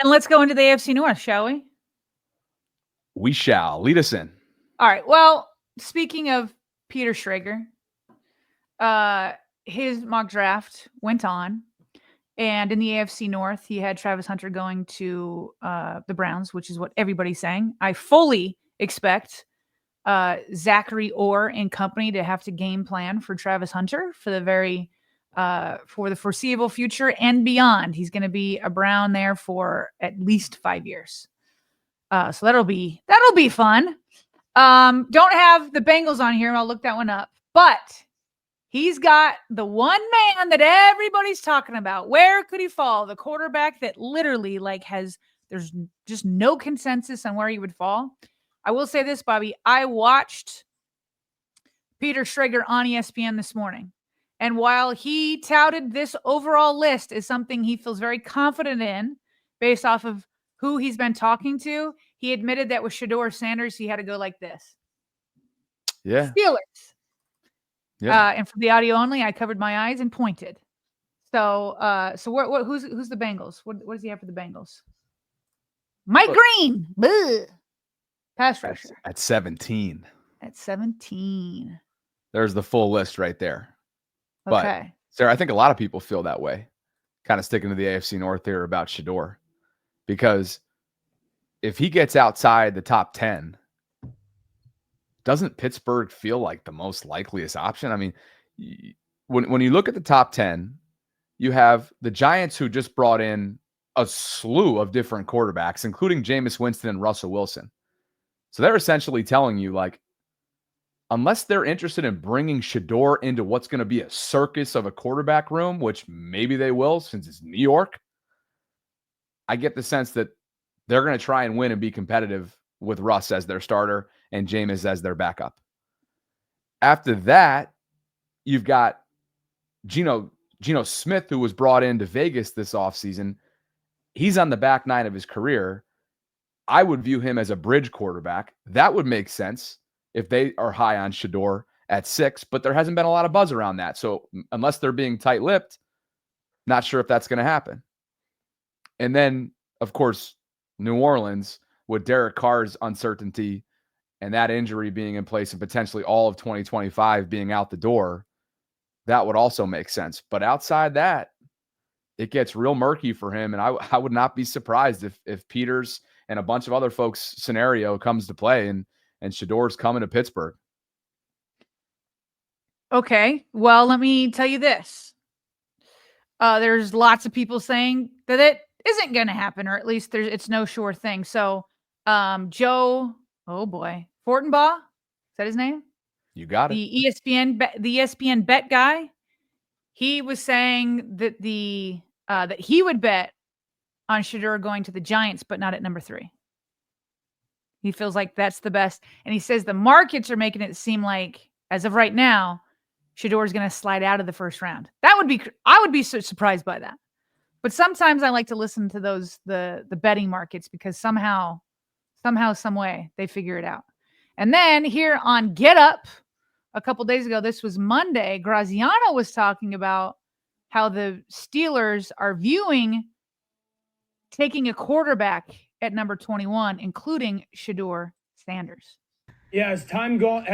And let's go into the AFC North, shall we? We shall. Lead us in. All right. Well, speaking of Peter Schrager, his mock draft went on. And in the AFC North, he had Travis Hunter going to the Browns, which is what everybody's saying. I fully expect Zachary Orr and company to have to game plan for Travis Hunter for the foreseeable future and beyond. He's going to be a Brown there for at least 5 years. So that'll be fun. Don't have the Bengals on here. I'll look that one up. But he's got the one man that everybody's talking about. Where could he fall? The quarterback that literally there's just no consensus on where he would fall. I will say this, Bobby. I watched Peter Schrager on ESPN this morning. And while he touted this overall list as something he feels very confident in based off of who he's been talking to, he admitted that with Shedeur Sanders, he had to go like this. Yeah. Steelers. Yeah. And for the audio only, I covered my eyes and pointed. So who's the Bengals? What does he have for the Bengals? Mike Green. Bleh. Pass rusher. At 17. At 17. There's the full list right there. Okay. But, Sarah, I think a lot of people feel that way, kind of sticking to the AFC North here about Shedeur. Because if he gets outside the top 10, doesn't Pittsburgh feel like the most likeliest option? I mean, when you look at the top 10, you have the Giants, who just brought in a slew of different quarterbacks, including Jameis Winston and Russell Wilson. So they're essentially telling you, like, unless they're interested in bringing Shedeur into what's going to be a circus of a quarterback room, which maybe they will since it's New York, I get the sense that they're going to try and win and be competitive with Russ as their starter and Jameis as their backup. After that, you've got Geno Smith, who was brought into Vegas this offseason. He's on the back nine of his career. I would view him as a bridge quarterback. That would make sense if they are high on Shedeur at 6, but there hasn't been a lot of buzz around that. So unless they're being tight-lipped, not sure if that's going to happen. And then, of course, New Orleans, with Derek Carr's uncertainty and that injury being in place and potentially all of 2025 being out the door, that would also make sense. But outside that, it gets real murky for him. And I would not be surprised if Peters and a bunch of other folks' scenario comes to play and Shedeur's coming to Pittsburgh. Okay. Well, let me tell you this. There's lots of people saying that it isn't going to happen, or at least it's no sure thing. So Joe, oh boy, Fortenbaugh, is that his name? You got it. The ESPN bet guy. He was saying that that he would bet on Shedeur going to the Giants, but not at number 3. He feels like that's the best. And he says the markets are making it seem like, as of right now, Shedeur is going to slide out of the first round. I would be so surprised by that. But sometimes I like to listen to the betting markets because somehow, some way, they figure it out. And then here on Get Up, a couple days ago, this was Monday, Graziano was talking about how the Steelers are viewing taking a quarterback at number 21, including Shedeur Sanders. Yeah, as time goes,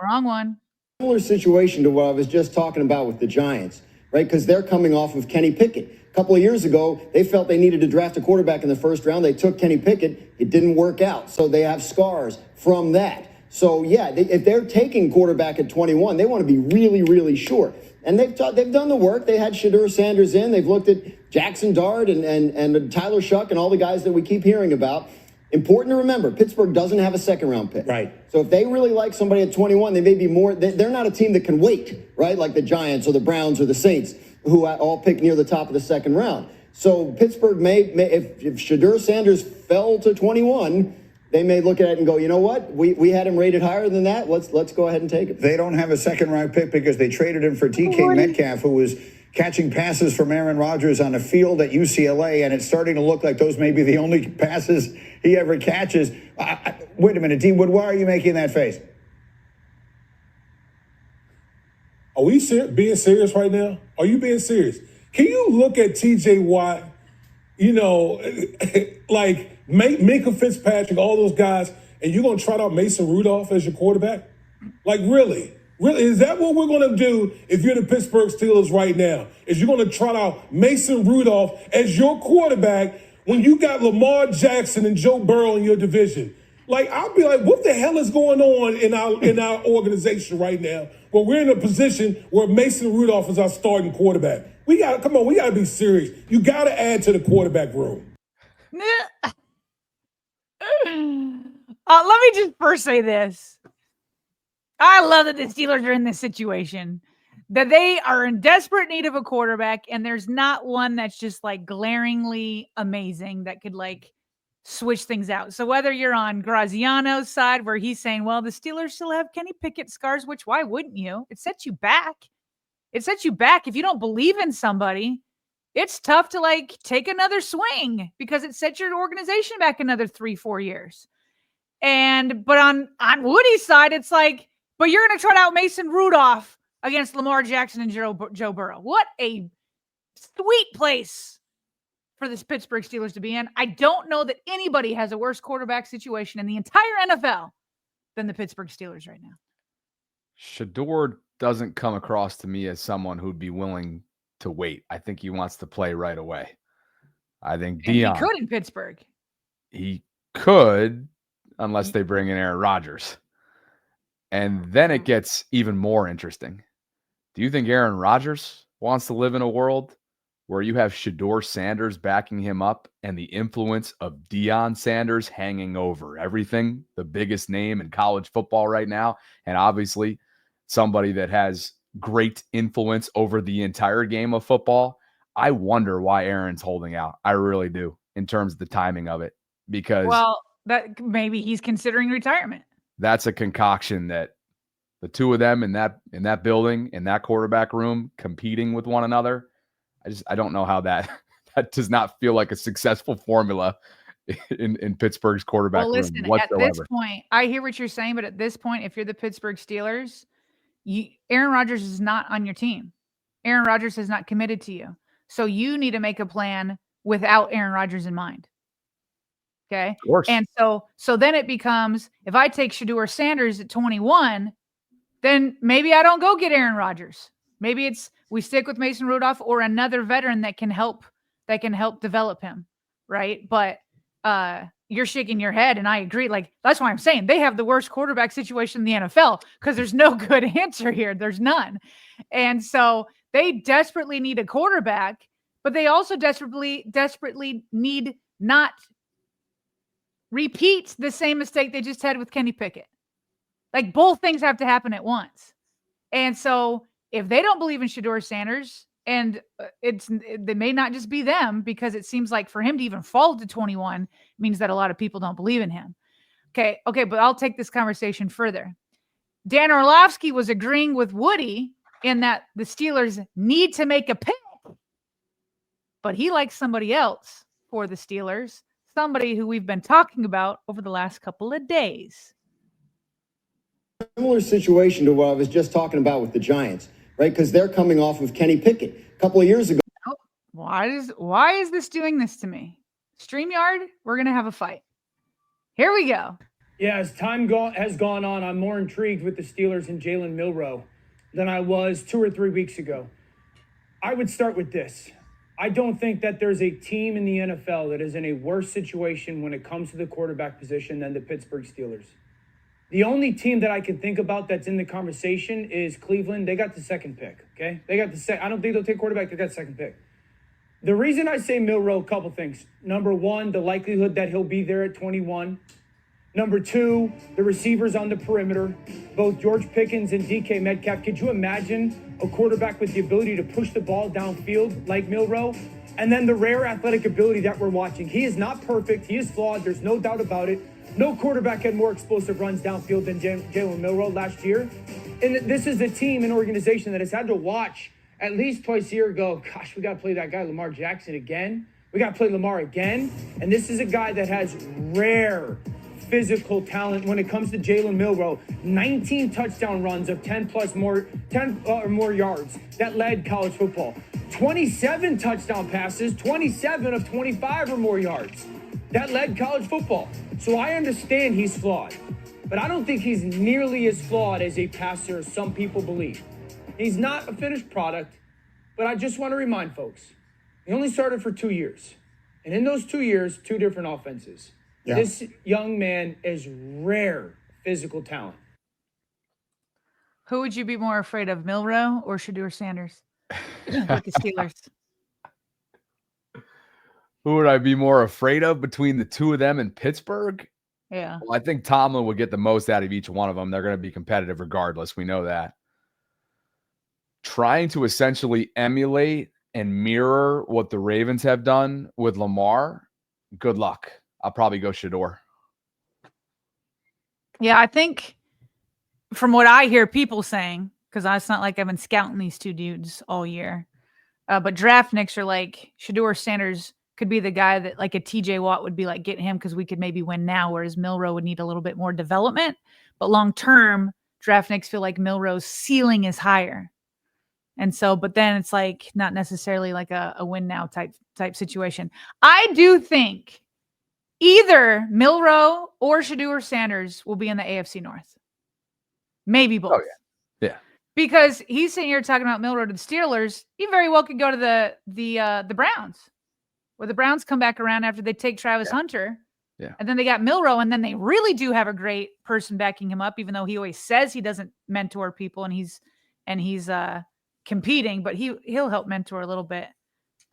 wrong one. Similar situation to what I was just talking about with the Giants, right? Because they're coming off of Kenny Pickett. A couple of years ago, they felt they needed to draft a quarterback in the first round. They took Kenny Pickett. It didn't work out. So they have scars from that. So, yeah, if they're taking quarterback at 21, they want to be really, really sure. And they've done the work. They had Shedeur Sanders in. They've looked at Jackson Dart and Tyler Shuck and all the guys that we keep hearing about. Important to remember, Pittsburgh doesn't have a second-round pick. Right. So if they really like somebody at 21, they may be more. They're not a team that can wait, right? Like the Giants or the Browns or the Saints, who all pick near the top of the second round. So Pittsburgh may if Shedeur Sanders fell to 21, they may look at it and go, you know what? We had him rated higher than that. Let's go ahead and take him. They don't have a second-round pick because they traded him for DK Metcalf, who was catching passes from Aaron Rodgers on a field at UCLA, and it's starting to look like those may be the only passes he ever catches. Wait a minute, D. Wood, why are you making that face? Are we being serious right now? Are you being serious? Can you look at T.J. Watt you know, like Minka Fitzpatrick, all those guys, and you're going to trot out Mason Rudolph as your quarterback? Like, really? Really? Is that what we're going to do if you're the Pittsburgh Steelers right now? Is you're going to trot out Mason Rudolph as your quarterback when you got Lamar Jackson and Joe Burrow in your division? Like, I'll be like, what the hell is going on in our organization right now where we're in a position where Mason Rudolph is our starting quarterback? We got to be serious. You got to add to the quarterback room. Let me just first say this. I love that the Steelers are in this situation, that they are in desperate need of a quarterback, and there's not one that's just like glaringly amazing that could like switch things out. So whether you're on Graziano's side where he's saying, well, the Steelers still have Kenny Pickett scars, which why wouldn't you? It sets you back. It sets you back. If you don't believe in somebody, it's tough to like take another swing because it sets your organization back another 3-4 years. But on Woody's side, it's like, but you're going to trot out Mason Rudolph against Lamar Jackson and Joe Burrow. What a sweet place for the Pittsburgh Steelers to be in. I don't know that anybody has a worse quarterback situation in the entire NFL than the Pittsburgh Steelers right now. Shedeur doesn't come across to me as someone who'd be willing to wait. I think he wants to play right away. I think Dion. He could in Pittsburgh. He could, unless they bring in Aaron Rodgers. And then it gets even more interesting. Do you think Aaron Rodgers wants to live in a world where you have Shedeur Sanders backing him up and the influence of Deion Sanders hanging over everything, the biggest name in college football right now, and obviously somebody that has great influence over the entire game of football? I wonder why Aaron's holding out. I really do, in terms of the timing of it, because that maybe he's considering retirement. That's a concoction that the two of them in that building, in that quarterback room, competing with one another. I don't know how that does not feel like a successful formula in Pittsburgh's quarterback room whatsoever. At this point, I hear what you're saying, but at this point, if you're the Pittsburgh Steelers, Aaron Rodgers is not on your team. Aaron Rodgers has not committed to you. So you need to make a plan without Aaron Rodgers in mind. Okay. Of course. And so then it becomes, if I take Shedeur Sanders at 21, then maybe I don't go get Aaron Rodgers. Maybe it's we stick with Mason Rudolph or another veteran that can help develop him. Right. But you're shaking your head, and I agree. Like, that's why I'm saying they have the worst quarterback situation in the NFL, because there's no good answer here. There's none. And so they desperately need a quarterback, but they also desperately need not repeat the same mistake they just had with Kenny Pickett. Like, both things have to happen at once. And so if they don't believe in Shedeur Sanders, and they may not just be them, because it seems like for him to even fall to 21 means that a lot of people don't believe in him. Okay, but I'll take this conversation further. Dan Orlovsky was agreeing with Woody in that the Steelers need to make a pick, but he likes somebody else for the Steelers, somebody who we've been talking about over the last couple of days. Similar situation to what I was just talking about with the Giants, right? Because they're coming off of Kenny Pickett a couple of years ago. Why is this doing this to me? StreamYard, we're going to have a fight. Here we go. Yeah, as time has gone on, I'm more intrigued with the Steelers and Jalen Milroe than I was 2 or 3 weeks ago. I would start with this. I don't think that there's a team in the NFL that is in a worse situation when it comes to the quarterback position than the Pittsburgh Steelers. The only team that I can think about that's in the conversation is Cleveland. They got the second pick, okay? I don't think they'll take quarterback. They got the second pick. The reason I say Milroe, a couple things. Number one, the likelihood that he'll be there at 21. Number two, the receivers on the perimeter, both George Pickens and DK Metcalf. Could you imagine a quarterback with the ability to push the ball downfield like Milroe? And then the rare athletic ability that we're watching. He is not perfect. He is flawed. There's no doubt about it. No quarterback had more explosive runs downfield than Jalen Milroe last year. And this is a team and organization that has had to watch at least twice a year go, gosh, we got to play that guy Lamar Jackson again. We got to play Lamar again. And this is a guy that has rare physical talent when it comes to Jalen Milroe. 19 touchdown runs of 10 or more yards that led college football. 27 touchdown passes, 27 of 25 or more yards. That led college football. So I understand he's flawed, but I don't think he's nearly as flawed as a passer as some people believe. He's not a finished product, but I just want to remind folks, he only started for 2 years. And in those 2 years, 2 different offenses. Yeah. This young man is rare physical talent. Who would you be more afraid of, Milroe or Shedeur Sanders with the Steelers? Who would I be more afraid of between the two of them in Pittsburgh? Yeah. Well, I think Tomlin would get the most out of each one of them. They're going to be competitive regardless. We know that. Trying to essentially emulate and mirror what the Ravens have done with Lamar, good luck. I'll probably go Shedeur. Yeah, I think from what I hear people saying, because it's not like I've been scouting these two dudes all year, but draft nicks are like Shedeur Sanders could be the guy that like a TJ Watt would be like, get him because we could maybe win now, whereas Milroe would need a little bit more development. But long term, draft nicks feel like Milroe's ceiling is higher. And so, but then it's like not necessarily like a win now type situation. I do think either Milroe or Shedeur Sanders will be in the AFC North. Maybe both. Oh, yeah. Yeah. Because he's sitting here talking about Milroe to the Steelers. He very well could go to the Browns, where the Browns come back around after they take Travis Hunter. Yeah. And then they got Milroe, and then they really do have a great person backing him up, even though he always says he doesn't mentor people and he's competing, but he'll help mentor a little bit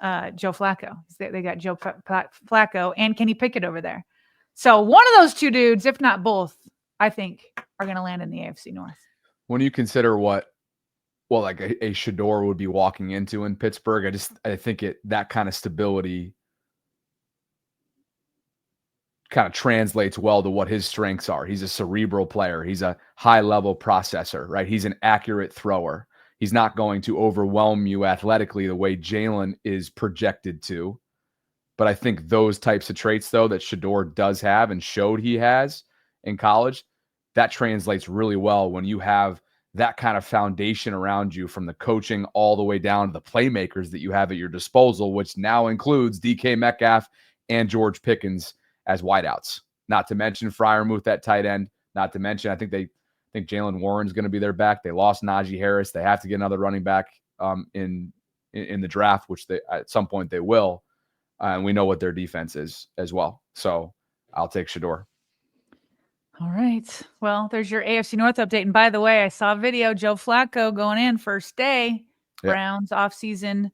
Joe Flacco. They got Joe Flacco and Kenny Pickett over there. So one of those two dudes, if not both, I think are going to land in the AFC North. When you consider like a Shedeur would be walking into in Pittsburgh, I think that kind of stability kind of translates well to what his strengths are. He's a cerebral player. He's a high-level processor, right? He's an accurate thrower. He's not going to overwhelm you athletically the way Jalen is projected to. But I think those types of traits, though, that Shedeur does have and showed he has in college, that translates really well when you have that kind of foundation around you, from the coaching all the way down to the playmakers that you have at your disposal, which now includes DK Metcalf and George Pickens as wideouts. Not to mention Freiermuth at tight end. Not to mention, I think Jalen Warren's going to be their back. They lost Najee Harris. They have to get another running back in the draft, which they at some point they will. And we know what their defense is as well. So I'll take Shedeur. All right. Well, there's your AFC North update. And by the way, I saw a video, Joe Flacco going in first day. Yep. Browns offseason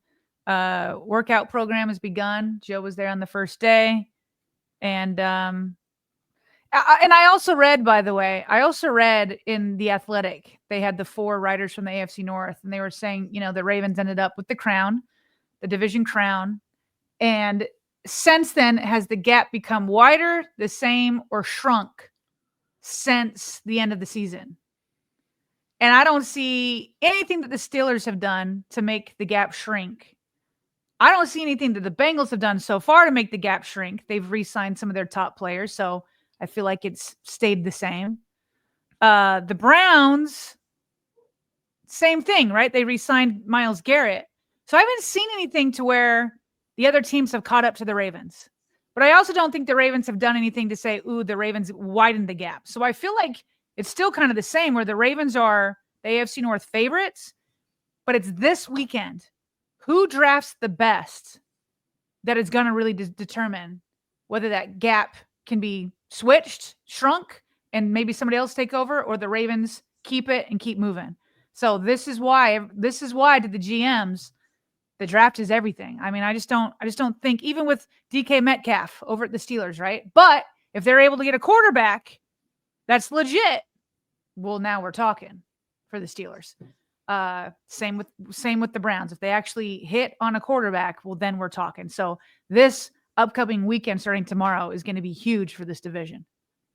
workout program has begun. Joe was there on the first day. And I also read, by the way, in The Athletic, they had the 4 writers from the AFC North, and they were saying, the Ravens ended up with the crown, the division crown. And since then, has the gap become wider, the same, or shrunk since the end of the season? And I don't see anything that the Steelers have done to make the gap shrink. I don't see anything that the Bengals have done so far to make the gap shrink. They've re-signed some of their top players, so I feel like it's stayed the same. The Browns, same thing, right? They re-signed Myles Garrett. So I haven't seen anything to where the other teams have caught up to the Ravens. But I also don't think the Ravens have done anything to say, ooh, the Ravens widened the gap. So I feel like it's still kind of the same, where the Ravens are the AFC North favorites, but it's this weekend. Who drafts the best that is going to really determine whether that gap can be switched, shrunk, and maybe somebody else take over, or the Ravens keep it and keep moving. So this is why to the GMs, the draft is everything. I mean, I just don't think, even with DK Metcalf over at the Steelers, right? But if they're able to get a quarterback that's legit, well, now we're talking for the Steelers. Same with the Browns. If they actually hit on a quarterback, well, then we're talking. So this upcoming weekend starting tomorrow is going to be huge for this division.